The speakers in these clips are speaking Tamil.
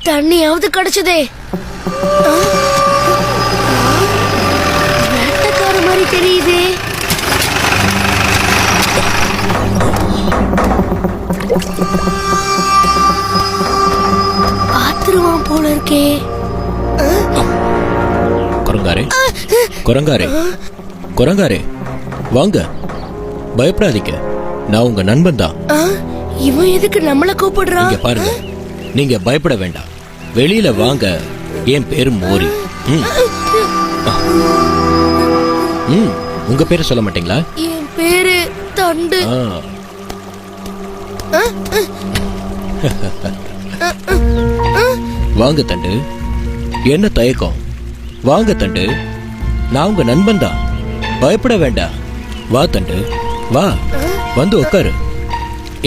தண்ணியாவது கிடைச்சதே. வேட்டக்கார மாதிரி தெரியுதே. பாத்துருவான் போல இருக்கே. குரங்காரே, குரங்காரே, குரங்காரே, வாங்க, பயப்படாதீங்க, நான் உங்க நண்பன் தான். இவன் எதுக்கு நம்மள கூப்பிடுறான்? இங்க பாருங்க, நீங்க பயப்பட வேண்டாம், வெளியில வாங்க. என் பேரு மோரி. உங்க பேரு சொல்ல மாட்டீங்களா? என் பேரு தண்டு. வாங்க தண்டு, என்ன தயக்கம்? வாங்க தண்டு, நான் உங்க நண்பன் தான், பயப்பட வேண்டாம். வா தண்டு, வா, வந்து உட்காரு.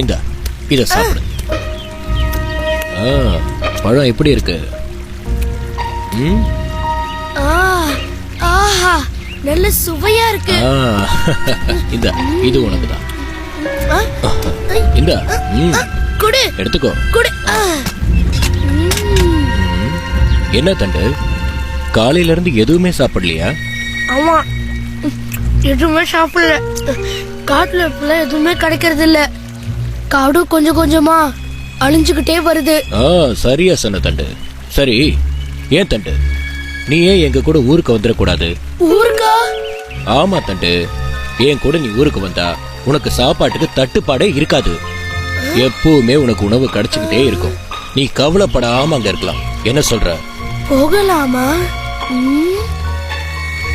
இந்த இத சாப்பிடு. பழம் எப்படி இருக்கு? ஆஹா, நல்ல சுவையா இருக்கு. இந்த இது உனக்கு தான். இந்த குடு, எடுத்துக்கோ. குடு. என்ன தண்டு, காலையில இருந்து எதுவுமே சாப்பிடலையா? ஆமா, எதுவுமே சாப்பிடல. காட்டுல இப்பெல்லாம் எதுவுமே கிடைக்கிறது இல்ல. காடும் கொஞ்சம் கொஞ்சமா அழிஞ்சுக்கிட்டே வருது. சரியா சொன்ன தண்டு. சரி, ஏன் தண்டு, நீ ஏன் எங்க கூட ஊருக்கு வந்துடக்கூடாது? ஊருக்கா? ஆமா தண்டு, என் கூட நீ ஊருக்கு வந்தா உனக்கு சாப்பாட்டுக்கு தட்டுப்பாடே இருக்காது. எப்பவுமே உனக்கு உணவு கிடைச்சுக்கிட்டே இருக்கும். நீ கவலைப்படாம அங்க இருக்கலாம். என்ன சொல்ற? போகலாமா?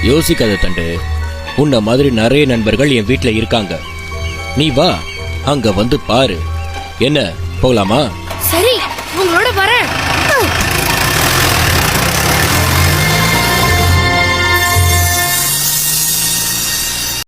யோசிக்காத தண்டு, உன்ன மாதிரி நிறைய நண்பர்கள் என் வீட்டுல இருக்காங்க. நீ வா, அங்க வந்து பாரு. என்ன, போகலாமா? சரி.